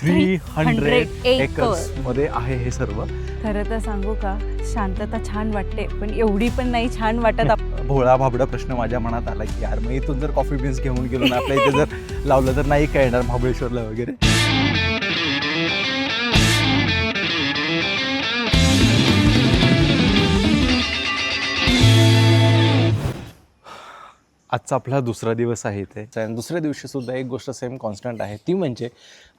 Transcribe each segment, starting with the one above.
300 acres मध्ये आहे हे सर्व. खरं तर सांगू का, शांतता छान वाटते, पण एवढी पण नाही छान वाटत. भोळा भाबडा प्रश्न माझ्या मनात आला की यार, मग इथून जर कॉफी बीन्स घेऊन गेलो ना आपल्या इथे जर लावलं तर नाही काय येणार महाबळेश्वरला वगैरे. आजचा आपला दुसरा दिवस आहे इथे आणि दुसऱ्या दिवशी सुद्धा एक गोष्ट सेम कॉन्स्टंट आहे, ती म्हणजे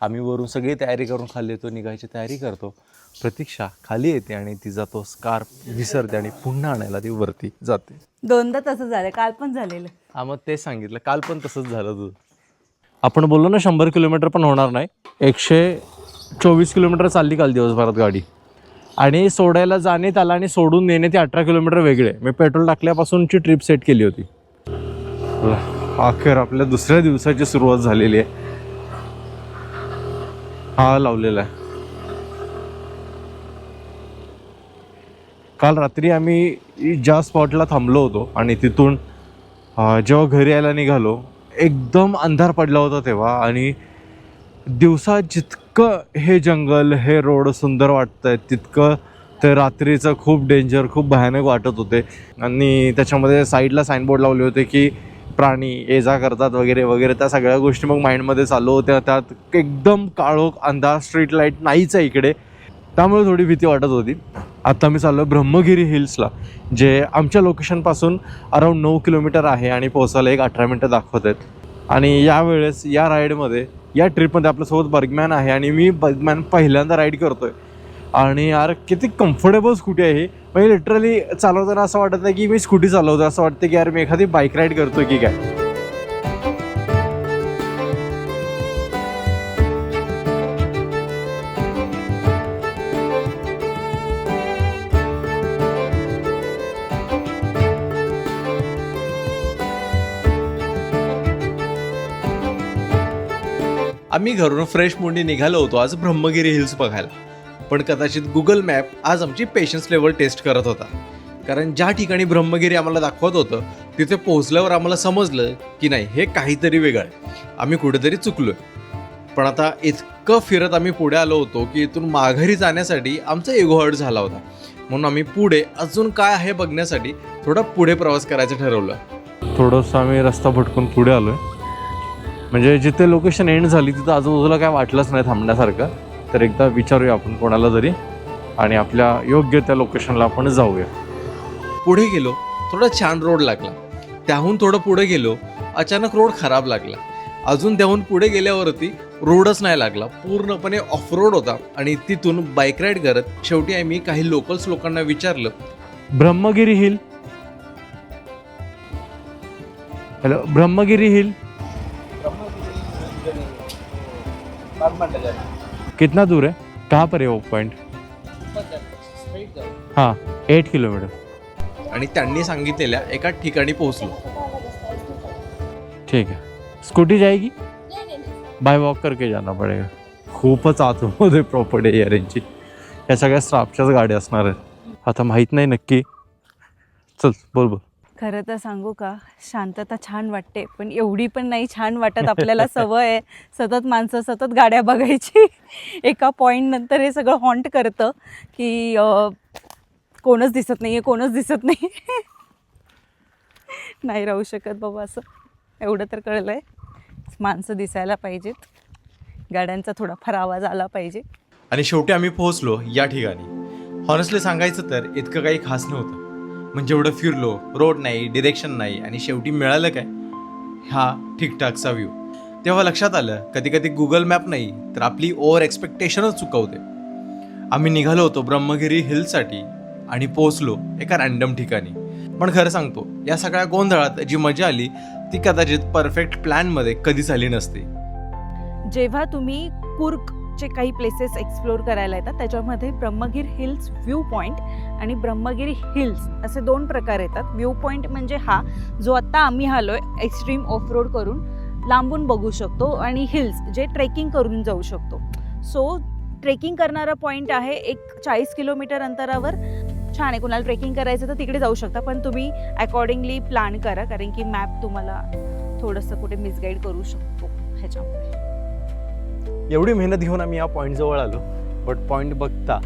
आम्ही वरून सगळी तयारी करून खाली येतो, निघायची तयारी करतो. प्रतीक्षा खाली येते आणि तिचा तो स्कार्फ विसरते आणि पुन्हा आणायला ती वरती जाते. दोनदा तसं झालं, काल पण झालेलं. हा, मग ते सांगितलं, काल पण तसंच झालं तुझं. आपण बोललो ना 100 किलोमीटर पण होणार नाही. 124 किलोमीटर चालली काल दिवसभरात गाडी, आणि सोडायला जाणे त्याला आणि सोडून नेणे ते 18 किलोमीटर वेगळे. मी पेट्रोल टाकल्यापासूनची ट्रिप सेट केली होती. अखेर आपल्या दुसऱ्या दिवसाची सुरुवात झालेली आहे. हा लावलेला आहे. काल रात्री आम्ही ज्या स्पॉटला थांबलो होतो आणि तिथून जेव्हा घरी यायला निघालो एकदम अंधार पडला होता तेव्हा, आणि दिवसा जितकं हे जंगल हे रोड सुंदर वाटत आहे तितकं ते रात्रीचं खूप डेंजर, खूप भयानक वाटत होते. आणि त्याच्यामध्ये साईडला साईनबोर्ड लावले होते की प्राणी ये जा करतात वगैरे वगैरे. त्या सगळ्या गोष्टी मग माइंडमध्ये चालू होत्या. त्यात एकदम काळोख, अंधार, स्ट्रीट लाईट नाहीच आहे इकडे, त्यामुळे थोडी भीती वाटत होती. आता मी चाललो ब्रह्मगिरी हिल्सला, जे आमच्या लोकेशनपासून अराऊंड 9 किलोमीटर आहे आणि पोहोचायला एक 18 मिनटं दाखवत आहेत. आणि यावेळेस या राईडमध्ये, या ट्रिपमध्ये आपल्यासोबत बर्गमॅन आहे आणि मी बर्गमॅन पहिल्यांदा राईड करतोय. आणि यार किती कम्फर्टेबल स्कूटी आहे ही. म्हणजे लिटरली चालवताना असं वाटत नाही की मी स्कूटी चालवतो, असं वाटतं की यार मी एखादी बाईक राईड करतोय की काय. आम्ही घरून फ्रेश मुंडी निघालो होतो आज ब्रह्मगिरी हिल्स बघायला. पण कदाचित गुगल मॅप आज आमची पेशन्स लेवल टेस्ट करत होता, कारण ज्या ठिकाणी ब्रह्मगिरी आम्हाला दाखवत होतं तिथे पोहोचल्यावर आम्हाला समजलं की नाही, हे काहीतरी वेगळं आहे, आम्ही कुठेतरी चुकलोय. पण आता इतकं फिरत आम्ही पुढे आलो होतो की इथून माघारी जाण्यासाठी आमचा इगो हर्ट झाला होता. म्हणून आम्ही पुढे अजून काय आहे बघण्यासाठी थोडा पुढे प्रवास करायचं ठरवलं. थोडंसं आम्ही रस्ता भटकून पुढे आलोय, म्हणजे जिथे लोकेशन एंड झाली तिथं आजूबाजूला काय वाटलंच नाही थांबण्यासारखं. तर एकदा विचारूया आपण कोणाला तरी आणि आपल्या योग्य त्या लोकेशनला आपण जाऊया. पुढे गेलो, थोडा छान रोड लागला. त्याहून थोडं पुढे गेलो, अचानक रोड खराब लागला. अजून त्याहून पुढे गेल्यावरती रोडच नाही लागला, पूर्णपणे ऑफ रोड होता. आणि तिथून बाईक राईड करत शेवटी आम्ही काही लोकांना विचारलं, Brahmagiri hill, hello Brahmagiri hill कितना दूर है, कहाँ पर है वो पॉइंट? हाँ 8 किलोमीटर. आणि त्यांनी सांगितलेल्या एका ठिकाणी पोहोचलो. ठीक है, स्कूटी जाएगी, बाय वॉक करके जाना पडेगा. खूपच आतमध्ये प्रॉपर्टी आहे यांची. या सगळ्या स्टाफच्याच गाड्या असणार आहेत. आता माहीत नाही नक्की. चल बोल बोल. खरं तर सांगू का, शांतता छान वाटते, पण एवढी पण नाही छान वाटत. आपल्याला सवय आहे सतत माणसं, सतत गाड्या बघायची. एका पॉईंट नंतर हे सगळं हॉन्ट करतं की कोणच दिसत नाही आहे, कोणच दिसत नाही. नाही राहू शकत बाबा असं. एवढं तर कळलं आहे, माणसं दिसायला पाहिजेत, गाड्यांचा थोडाफार आवाज आला पाहिजे. आणि शेवटी आम्ही पोहोचलो या ठिकाणी. हॉनेस्टली सांगायचं तर इतकं काही खास नव्हतं. म्हणजे एवढं फिरलो, रोड नाही, डिरेक्शन नाही, आणि शेवटी मिळालं काय, हा ठीकठाकचा व्ह्यू. तेव्हा लक्षात आलं कधी कधी गुगल मॅप नाही तर आपली ओव्हर एक्सपेक्टेशनच चुकवते. आम्ही निघालो होतो ब्रह्मगिरी हिल्ससाठी आणि पोहोचलो एका रॅन्डम ठिकाणी. पण खरं सांगतो, या सगळ्या गोंधळात जी मजा आली ती कदाचित परफेक्ट प्लॅनमध्ये कधीच आली नसती. जेव्हा तुम्ही कुर्गचे काही प्लेसेस एक्सप्लोर करायला येतात, त्याच्यामध्ये ब्रह्मगिरी हिल्स व्ह्यू पॉईंट आणि ब्रह्मगिरी हिल्स असे 2 प्रकार येतात. व्ह्यू पॉईंट म्हणजे हा जो आत्ता आम्ही आलोय, एक्स्ट्रीम ऑफ रोड करून लांबून बघू शकतो, आणि हिल्स जे ट्रेकिंग करून जाऊ शकतो. सो ट्रेकिंग करणारा पॉईंट आहे एक 40 किलोमीटर अंतरावर. छान आहे, कुणाला ट्रेकिंग करायचं तर तिकडे जाऊ शकता, पण तुम्ही अकॉर्डिंगली प्लॅन करा, कारण की मॅप तुम्हाला थोडंसं कुठे मिसगाईड करू शकतो ह्याच्यामुळे. एवढी मेहनत घेऊन आम्ही या पॉईंटजवळ आलो, बट पॉईंट बघता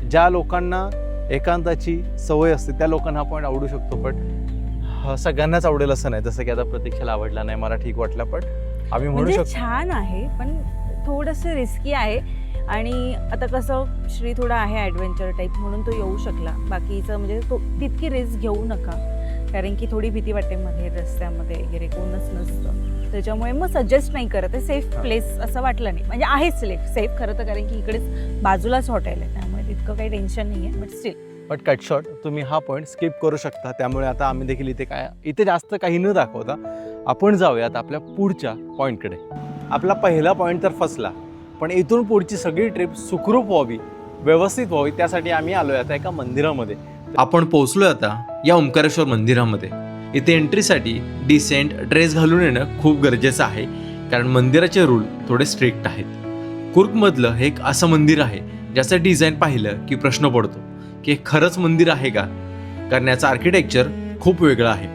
ज्या लोकांना एकांताची सवय असते त्या लोकांना हा पॉईंट आवडू शकतो, बट सगळ्यांनाच आवडेल असं नाही. जसं की आता प्रतीक्षाला आवडला नाही, मला ठीक वाटला, पण आम्ही म्हणू म्हणजे शकतो छान आहे पण थोडंसं रिस्की आहे. आणि आता कसं श्री थोडा आहे ॲडव्हेंचर टाईप म्हणून तो येऊ शकला. बाकीचं म्हणजे तो तितकी रिस्क घेऊ नका, कारण की थोडी भीती वाटते मध्ये रस्त्यामध्ये वगैरे कोणच नसतं. त्याच्यामुळे मग सजेस्ट नाही करत आहे. सेफ प्लेस असं वाटलं नाही, म्हणजे आहेच सेफ खरं तर, कारण की इकडेच बाजूलाच हॉटेल आहे त्यामुळे तितकं काही टेन्शन नाही आहे. But still but cut shot तुम्ही हा पॉईंट स्किप करू शकता. त्यामुळे आता आम्ही देखील इथे जास्त काही न दाखवता आपण जाऊयात आपल्या पुढच्या पॉईंटकडे. आपला पहिला पॉईंट तर फसला, पण इथून पुढची सगळी ट्रिप सुखरूप व्हावी, व्यवस्थित व्हावी, त्यासाठी आम्ही आलोय आता एका मंदिरामध्ये. आपण पोहोचलोय आता या ओंकारेश्वर मंदिरामध्ये. इथे एंट्रीसाठी डिसेंट ड्रेस घालून येणं खूप गरजेचं आहे, कारण मंदिराचे रूल थोडे स्ट्रिक्ट आहेत. कुर्गमधलं हे एक असं मंदिर आहे ज्याचं डिझाईन पाहिलं की प्रश्न पडतो की हे खरंच मंदिर आहे का, कारण याचं आर्किटेक्चर खूप वेगळं आहे,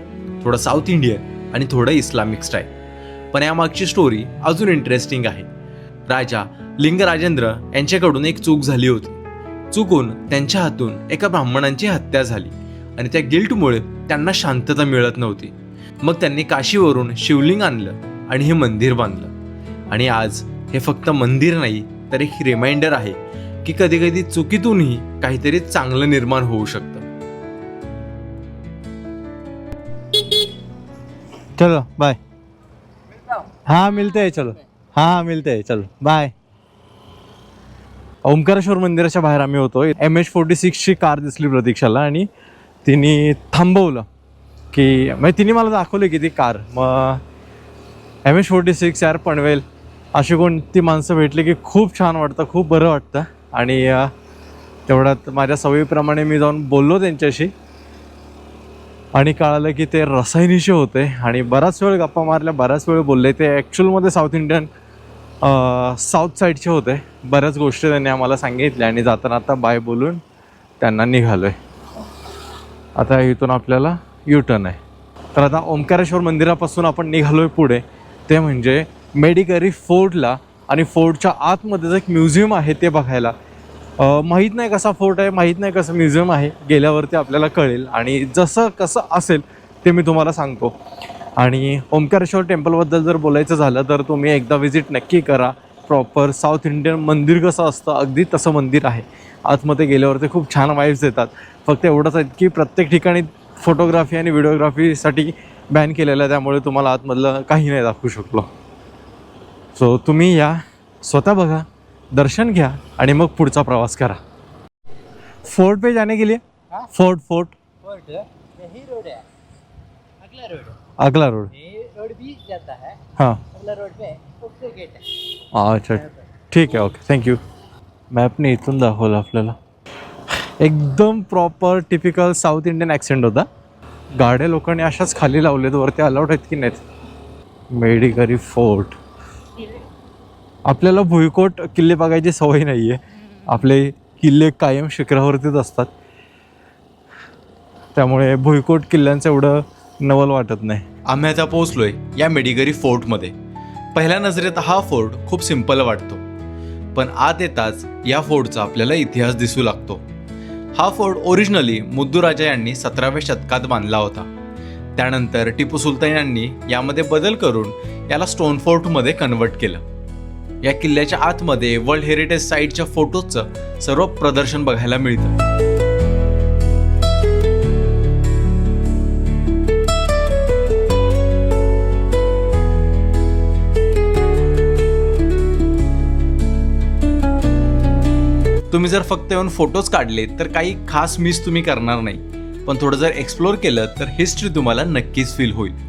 थोडं साऊथ इंडियन आणि थोडं इस्लामिक स्टाईल. पण यामागची स्टोरी अजून इंटरेस्टिंग आहे. राजा लिंगराजेंद्र यांच्याकडून एक चूक झाली होती. चुकून त्यांच्या हातून एका ब्राह्मणांची हत्या झाली आणि त्या गिल्टमुळे त्यांना शांतता मिळत नव्हती. मग त्यांनी काशीवरून शिवलिंग आणलं आणि हे मंदिर बांधलं. आणि आज हे फक्त मंदिर नाही तर एक रिमाइंडर आहे की कधी कधी चुकीतूनही काहीतरी चांगलं निर्माण होऊ शकतं. चलो बाय. हाँ मिलते हैं, चलो हाँ मिलते हैं, चलो बाय. ओंकारेश्वर मंदिराच्या बाहेर आम्ही होतो. MH46ची कार दिसली प्रतीक्षाला आणि तिने थांबवलं की म्हणजे तिने मला दाखवलं की ती कार. मग MH46 यार पनवेल अशी कोणती माणसं भेटली की खूप छान वाटतं, खूप बरं वाटतं. आणि तेवढ्यात माझ्या सवयीप्रमाणे मी जाऊन बोललो त्यांच्याशी आणि कळालं की ते रसायनीचे होते आणि बराच वेळ गप्पा मारल्या, बराच वेळ बोलले. ते ॲक्च्युअलमध्ये साऊथ इंडियन साऊथ साईडचे होते. बऱ्याच गोष्टी त्यांनी आम्हाला सांगितल्या आणि जाताना आता बाय बोलून त्यांना निघालो आहे. आता इथून आपल्याला युटर्न आहे. तर आता ओंकारेश्वर मंदिरापासून आपण निघालो आहे पुढे, ते म्हणजे मेडिकरी फोर्टला. आणि फोर्टच्या आतमध्ये एक म्युझियम आहे ते बघायला. माहीत नाही कसा फोर्ट आहे, माहीत नाही कसं म्युझियम आहे, गेल्यावरती आपल्याला कळेल आणि जसं कसं असेल ते मी तुम्हाला सांगतो. आणि ओंकारेश्वर टेम्पलबद्दल जर बोलायचं झालं तर तुम्ही एकदा व्हिजिट नक्की करा. प्रॉपर साऊथ इंडियन मंदिर कसं असतं अगदी तसं मंदिर आहे. आतमध्ये गेल्यावरती खूप छान वाईब्स येतात. फक्त एवढंच आहे की प्रत्येक ठिकाणी फोटोग्राफी आणि व्हिडिओग्राफीसाठी बॅन केलेलं आहे, त्यामुळे तुम्हाला आतमधलं काही नाही दाखवू शकलो. सो तुम्ही या, स्वतः बघा, दर्शन घ्या आणि मग पुढचा प्रवास करा. फोर्ट पे जाने के लिए फोर्ट यही रोड है, अगला रोड है, अगला रोड. ये रोड भी जाता है, हाँ अगला रोड पे उससे गेट है. अच्छा ठीक आहे, ओके, थँक्यू. मॅपने इथून दाखवलं आपल्याला. एकदम proper typical south Indian accent होता. गाड्या लोकांनी अशाच खाली लावलेत, वरती अलाउड आहेत की नाहीत. मेडिकरी फोर्ट. आपल्याला भुईकोट किल्ले बघायची सवय नाही आहे. आपले किल्ले कायम शिखरावरतीच असतात, त्यामुळे भुईकोट किल्ल्यांचं एवढं नवल वाटत नाही. आम्ही आता पोहोचलोय या मेडिकरी फोर्टमध्ये. पहिल्या नजरेत हा फोर्ट खूप सिंपल वाटतो, पण आत येताच या फोर्टचा आपल्याला इतिहास दिसू लागतो. हा फोर्ट ओरिजिनली मुद्दू राजा यांनी 17व्या शतकात बांधला होता. त्यानंतर टिपू सुलतान यांनी यामध्ये बदल करून याला स्टोन फोर्टमध्ये कन्वर्ट केलं. या किल्ल्याच्या आतमध्ये वर्ल्ड हेरिटेज साईटच्या फोटोजचं सर्व प्रदर्शन बघायला मिळतं. तुम्ही जर फक्त येऊन फोटोज काढले तर काही खास मिस तुम्ही करणार नाही, पण थोडं जर एक्सप्लोर केलं तर हिस्ट्री तुम्हाला नक्कीच फील होईल.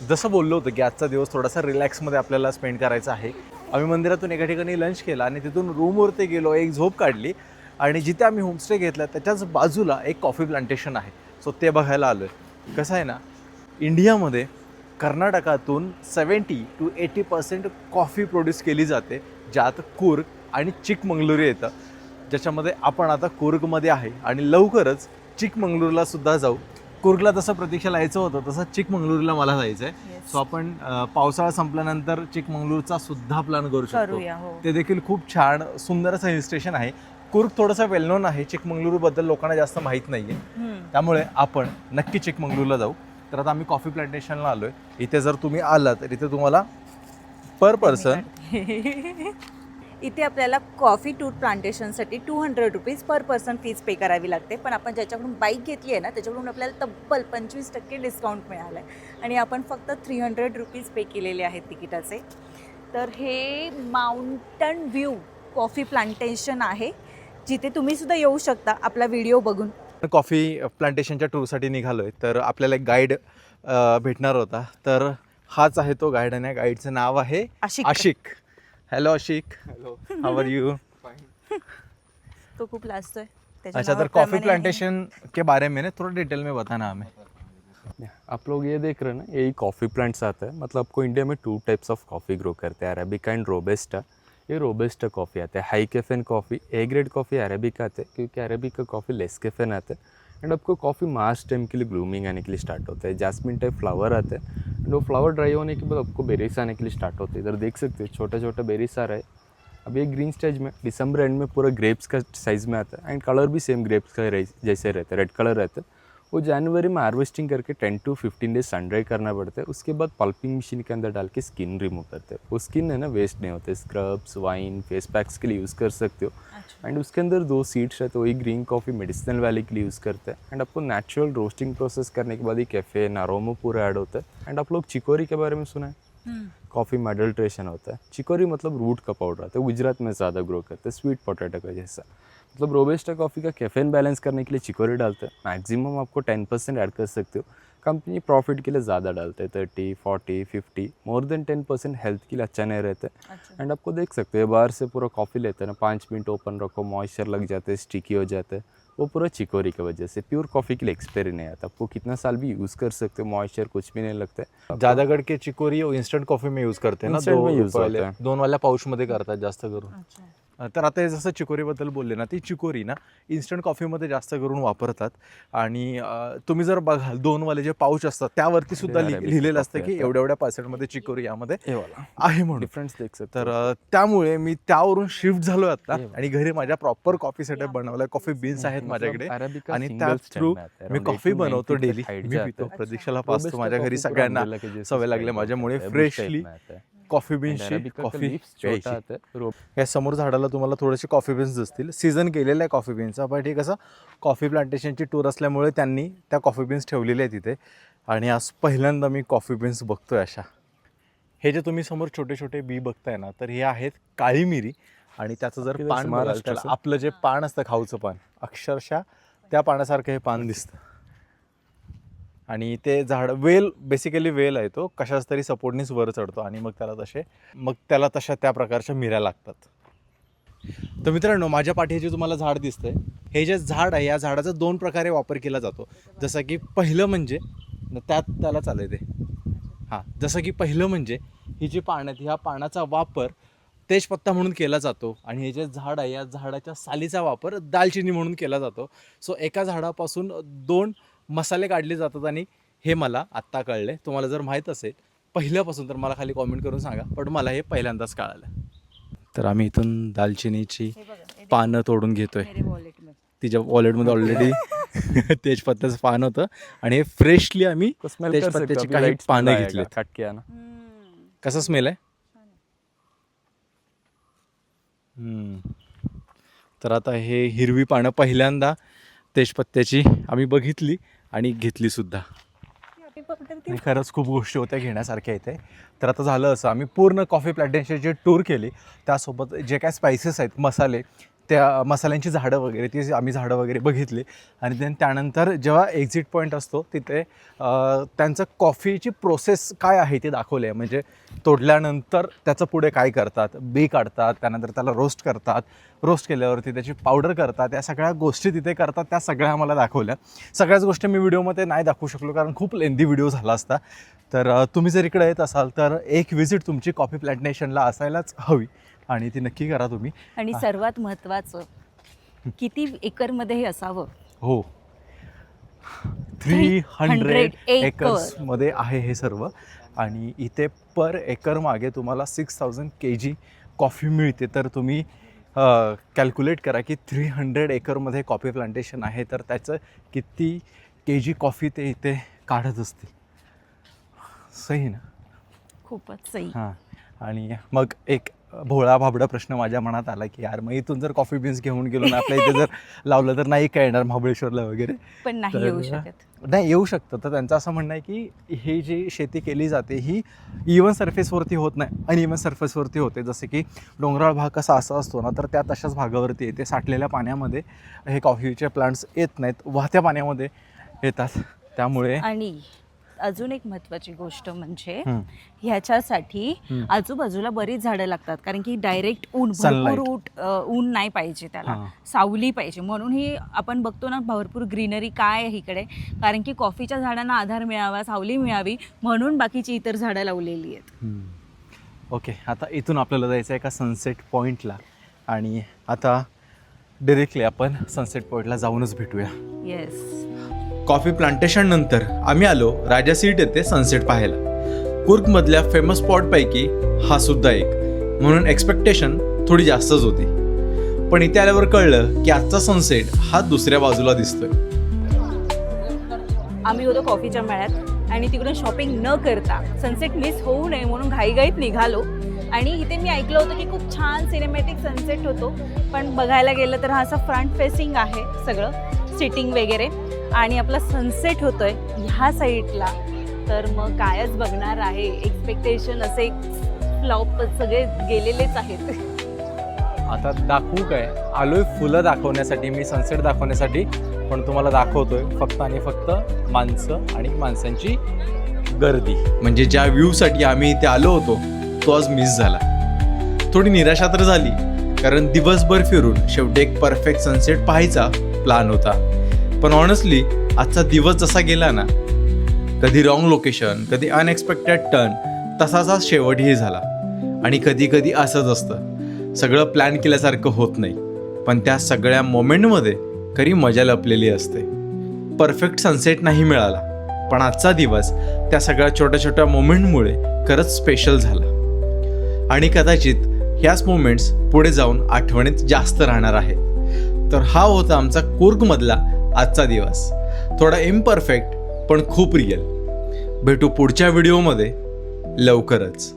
जसं बोललो होतं की आजचा दिवस थोडासा रिलॅक्समध्ये आपल्याला स्पेंड करायचा आहे. आम्ही मंदिरातून एका ठिकाणी लंच केला आणि तिथून रूमवरती गेलो, एक झोप काढली आणि जिथे आम्ही होमस्टे घेतला त्याच्याच बाजूला एक कॉफी प्लांटेशन आहे. सो ते बघायला आलो आहे. कसं आहे ना, इंडियामध्ये कर्नाटकातून 70 to 80% कॉफी प्रोड्यूस केली जाते, ज्यात कूर्ग आणि चिकमंगळूर येतं, ज्याच्यामध्ये आपण आता कूर्गमध्ये आहे आणि लवकरच चिकमंगळूरला सुद्धा जाऊ. कुर्गला तसं प्रतीक्षाला यायचं होतं तसं चिकमंगळूरला मला जायचं आहे. Yes. सो आपण पावसाळा संपल्यानंतर चिकमंगळूरचा सुद्धा प्लॅन करू शकतो. करूया हो. ते देखील खूप छान सुंदर असं हिल स्टेशन आहे. कुर्ग थोडंसं वेल नोन आहे, चिकमंगळूरबद्दल लोकांना जास्त माहीत नाही आहे. हम्म. त्यामुळे आपण नक्की चिकमंगळूरला जाऊ. तर आता आम्ही कॉफी प्लांटेशनला आलो आहे. इथे जर तुम्ही आलात तर इथे तुम्हाला पर पर्सन इथे आपल्याला कॉफी टूर प्लांटेशनसाठी 200 rupees per person fees pay करावी लागते. पण आपण ज्याच्याकडून बाईक घेतली आहे ना त्याच्याकडून आपल्याला तब्बल 25% डिस्काउंट मिळालं आहे आणि आपण फक्त 300 रुपीज पे केलेले आहेत तिकिटाचे. तर हे माउंटन व्ह्यू कॉफी प्लांटेशन आहे जिथे तुम्ही सुद्धा येऊ शकता आपला व्हिडिओ बघून. कॉफी प्लांटेशनच्या टूरसाठी निघालो आहे. तर आपल्याला एक गाईड भेटणार होता. तर हाच आहे तो गाईड आणि या गाईडचं नाव आहे Ashiq. Hello Ashiq. Hello, how are you? तो खूप लाजतोय. अच्छा, तर कॉफी प्लांटेशन के बारे में ना थोड़ा डिटेल में बताना हमें. आप लोग ये देख रहे हैं ना, यही कॉफ़ी प्लांट्स आता है. मतलब आपको इंडिया में 2 टाइप्स ऑफ कॉफ़ी ग्रो करते हैं, अरेबिका एंड रोबेस्टा. ये रोबेस्टा कॉफ़ी आते हैं, high caffeine coffee. A grade coffee arabica आते हैं क्योंकि अरेबिका कॉफ़ी लेस कैफेन आते हैं. एंड आपको कॉफ़ी मार्च टाइम के लिए ब्लूमिंग आने के लिए स्टार्ट होता है. जैस्मिन टाइप फ्लावर आते हैं एंड वो फ्लावर ड्राई होने के बाद आपको बेरीज आने के लिए स्टार्ट होते हैं. इधर देख सकते हो छोटा छोटा बेरीज आ रहा है. अब ये ग्रीन स्टेज में दिसंबर एंड में पूरा ग्रेप्स का साइज़ में आता है एंड कलर भी सेम ग्रेप्स का जैसे रहता है, रेड कलर रहता है. वो जनवरी में हार्वेस्टिंग करके 10 to 15 डेज सन ड्राई करना पड़ता है. उसके बाद पल्पिंग मशीन के अंदर डाल के स्किन रिमूव करते हैं. वो स्किन है ना वेस्ट नहीं होते. स्क्रब्स, वाइन, फेस पैक्स के लिए यूज़ कर सकते हो. एंड उसके अंदर 2 सीड्स रहते हैं. वही ग्रीन कॉफ़ी मेडिसिनल वैली के लिए यूज़ करते हैं. एंड आपको नेचुरल रोस्टिंग प्रोसेस करने के बाद ही कैफे अरोमा पूरा ऐड होता है. एंड आप लोग चिकोरी के बारे में सुना है? कॉफ़ी में अडल्ट्रेशन होता है. चिकोरी मतलब रूट का पाउडर आता है. गुजरात में ज़्यादा ग्रो करते हैं, स्वीट पोटैटो का जैसा. मतलब रोबेस्टा कॉफ़ी का कैफेन बैलेंस करने के लिए चिकोरी डालते हैं. मैक्सिमम आपको 10% ऐड कर सकते हो. कंपनी प्रॉफिट के लिए ज़्यादा डालते हैं, 30, 40, 50. मोर देन 10% हेल्थ के लिए अच्छा नहीं रहता है. एंड आपको देख सकते हो बाहर से पूरा कॉफ़ी लेते हैं ना, 5 मिनट ओपन रखो, मॉइस्चर लग जाते हैं, स्टिकी हो जाते हैं. वो पूरा चिकोरी की वजह से. प्योर कॉफ़ी के लिए एक्सपायरी नहीं आता. आपको कितना साल भी यूज़ कर सकते हो, मॉइस्चर कुछ भी नहीं लगता है. जादागड के चिकोरी इंस्टंट कॉफी में यूज करते हैं ना, Instant में use होता है. 2 वाल्या पाऊच मध्ये करतात जास्त करून. तर आता हे जसं चिकोरीबद्दल बोलले ना, ती चिकोरी ना इन्स्टंट कॉफीमध्ये जास्त करून वापरतात. आणि तुम्ही जर बघाल 2 वाले जे पाऊच असतात त्यावरती सुद्धा Arabica लिहिलेलं असतं coffee की येतं. एवढ्या एवढ्या पर्सेंटमध्ये चिकोरी यामध्ये ये वाला आहे म्हणून. डिफरेंस देख सकते तर हो. त्यामुळे मी त्यावरून शिफ्ट झालो आता हे आणि घरी माझ्या प्रॉपर कॉफी सेटअप बनवलाय. कॉफी बीन्स आहेत माझ्याकडे Arabica आणि single त्याच stem थ्रू में आता है. मी Around कॉफी 8 to 9 बनवतो feet डेली. तक height मी जाता पितो, है. प्रतीक्षाला Robusta पाचतो. माझ्या घरी coffee पूरा सगळ्यांना umbrella के जैसे सवय लागली spread माझ्यामुळे होता है, bush type फ्रेशली में आता है. कॉफी And बीन्सची Arabica का कॉफी leaves प्यायची. छोटा आता है. या समोर झाडाला तुम्हाला थोडेसे कॉफी बीन्स दिसतील. सीझन केलेला आहे कॉफी बीन्सचा, बट हे कसं कॉफी प्लांटेशनची टूर असल्यामुळे त्यांनी त्या कॉफी बीन्स ठेवलेल्या आहेत तिथे. आणि आज पहिल्यांदा मी कॉफी बीन्स बघतोय अशा. हे जे तुम्ही समोर छोटे छोटे बी बघताय ना, तर हे आहेत काळी मिरी. आणि त्याचं जर आपलं पान बघाल महाराष्ट्राचं. त्याला आपलं जे पान असतं खाऊचं पान, अक्षरशः त्या पानासारखं हे पान दिसतं. आणि ते झाड वेल बेसिकली वेल आहे तो, कशाच तरी सपोर्टनीच वर चढतो आणि मग त्याला तशा त्या प्रकारच्या मिऱ्या लागतात. तर मित्रांनो, माझ्या पाठी जे तुम्हाला झाड दिसतंय, हे जे झाड आहे या झाडाचा 2 प्रकारे वापर केला जातो. जसं की पहिलं म्हणजे त्याला चालेल ते जसं की पहिलं म्हणजे ही जी पानं आहेत ह्या पानाचा वापर तेजपत्ता म्हणून केला जातो. आणि हे जे झाड आहे या झाडाच्या सालीचा वापर दालचिनी म्हणून केला जातो. सो एका झाडापासून 2 मसाले काढले जातात आणि हे मला आत्ता कळले. तुम्हाला जर माहीत असेल पहिल्यापासून तर मला खाली कॉमेंट करून सांगा, पण मला हे पहिल्यांदाच कळालं. तर आम्ही इथून दालचिनीची पानं तोडून घेतोय. तिच्या वॉलेटमध्ये ऑलरेडी तेजपत्त्याचं पान होतं आणि हे फ्रेशली आम्ही को smell कर सकते हो. तेजपत्त्याची अभी काही light smell पानं आएगा, घेतलेत. कट किया ना. कसा स्मेल आहे? तर आता हे हिरवी पानं पहिल्यांदा तेजपत्त्याची आम्ही बघितली आणि घेतली सुद्धा. आणि खरंच खूप गोष्टी होत्या घेण्यासारख्या इथे. तर आता झालं असं, आम्ही पूर्ण कॉफी प्लांटेशनची टूर केली. त्यासोबत जे काय स्पायसेस आहेत, मसाले, त्या मसाल्यांची झाडं वगैरे ती आम्ही झाडं वगैरे बघितली. आणि त्यानंतर जेव्हा एक्झिट पॉईंट असतो तिथे त्यांचं कॉफीची प्रोसेस काय आहे ते दाखवले आहे. म्हणजे तोडल्यानंतर त्याचं पुढे काय करतात, बी काढतात, त्यानंतर त्याला रोस्ट करतात, रोस्ट केल्यावरती त्याची पावडर करतात, या सगळ्या गोष्टी तिथे करतात, त्या सगळ्या आम्हाला दाखवल्या. सगळ्याच गोष्टी मी व्हिडिओमध्ये नाही दाखवू शकलो कारण खूप लेंदी व्हिडिओ झाला असता. तर तुम्ही जर इकडे येत असाल तर एक व्हिजिट तुमची कॉफी प्लांटेशनला असायलाच हवी आणि ती नक्की करा तुम्ही. आणि सर्वात महत्त्वाचं, किती एकरमध्ये हे असावं? हो, 300 acres. एकर्समध्ये आहे हे सर्व. आणि इथे पर एकर मागे तुम्हाला 6000 kg कॉफी मिळते. तर तुम्ही कॅल्क्युलेट करा की 300 एकरमध्ये कॉफी प्लांटेशन आहे तर त्याचं किती kg कॉफी ते इथे काढत असतील. सही ना? खूपच सही. हां. आणि मग एक भोळा भाबडा प्रश्न माझ्या मनात आला की यार मग इथून जर कॉफी बीन्स घेऊन गेलो ना आपल्या इथे जर लावलं तर नाही काय येणार महाबळेश्वरला वगैरे? पण नाही तर येऊ शकत. नाही येऊ शकतं. तर त्यांचं असं म्हणणं आहे की ही जी शेती केली जाते ही इवन सरफेसवरती होत नाही, अनइवन सरफेसवरती होते. जसे की डोंगराळ भाग कसा असा असतो ना तर त्या तशाच भागावरती येते. साठलेल्या पाण्यामध्ये हे कॉफीचे प्लांट्स येत नाहीत, वाहत्या पाण्यामध्ये येतात. त्यामुळे आणि अजून एक महत्त्वाची गोष्ट म्हणजे हं. ह्याच्यासाठी हं. आजूबाजूला बरीच झाडं लागतात, कारण की डायरेक्ट ऊन, Sunlight. भरपूर ऊन नाही पाहिजे त्याला, हां. सावली पाहिजे. म्हणून ही आपण बघतो ना भरपूर ग्रीनरी काय आहे इकडे, कारण की कॉफीच्या झाडांना आधार मिळावा, सावली मिळावी म्हणून बाकीची इतर झाडं लावलेली आहेत. ओके, आता इथून आपल्याला जायचं आहे का सनसेट पॉईंटला. आणि आता डिरेक्टली आपण सनसेट पॉईंटला जाऊनच भेटूया. येस. कॉफी प्लांटेशन नंतर आम्ही आलो राजा सीट येथे सनसेट पाहायला. कुर्गमधल्या फेमस स्पॉटपैकी हा सुद्धा एक, म्हणून एक्सपेक्टेशन थोडी जास्तच होती. पण इथे आल्यावर कळलं की आजचा सनसेट हा दुसऱ्या बाजूला दिसतोय. आम्ही होतो कॉफीच्या मेळ्यात आणि तिकडून शॉपिंग न करता सनसेट मिस होऊ नये म्हणून घाईघाईत निघालो. आणि इथे मी ऐकलं होतं की खूप छान सिनेमॅटिक सनसेट होतो, पण बघायला गेलं तर हा असा फ्रंट फेसिंग आहे सगळं, सिटिंग वगैरे, आणि आपला सनसेट होतोय ह्या साईडला. तर मग कायच बघणार आहे. एक्सपेक्टेशन असे फ्लॉप सगळे गेलेलेच आहेत. आता दाखवू काय, आलोय फुलं दाखवण्यासाठी, मी सनसेट दाखवण्यासाठी, पण तुम्हाला दाखवतोय फक्त आणि फक्त माणसं आणि माणसांची गर्दी. म्हणजे ज्या व्ह्यूसाठी आम्ही इथे आलो होतो तो आज मिस झाला. थोडी निराशा तर झाली, कारण दिवसभर फिरून शेवटी एक परफेक्ट सनसेट पाहायचा प्लॅन होता. पण ऑनेस्टली आजचा दिवस जसा गेला ना, कधी रॉंग लोकेशन, कधी अनएक्सपेक्टेड टर्न, तसाच आज शेवटही झाला. आणि कधी कधी असंच असतं, सगळं प्लॅन केल्यासारखं होत नाही, पण त्या सगळ्या मोमेंटमध्ये खरी मजा लपलेली असते. परफेक्ट सनसेट नाही मिळाला, पण आजचा दिवस त्या सगळ्या छोट्या छोट्या मोमेंटमुळे खरंच स्पेशल झाला. आणि कदाचित ह्याच मोमेंट्स पुढे जाऊन आठवणीत जास्त राहणार आहेत. तर हा होता आमचा कुर्गमधला आजचा दिवस. थोडा इम्परफेक्ट पण खूप रिअल. भेटू पुढच्या व्हिडिओमध्ये लवकरच.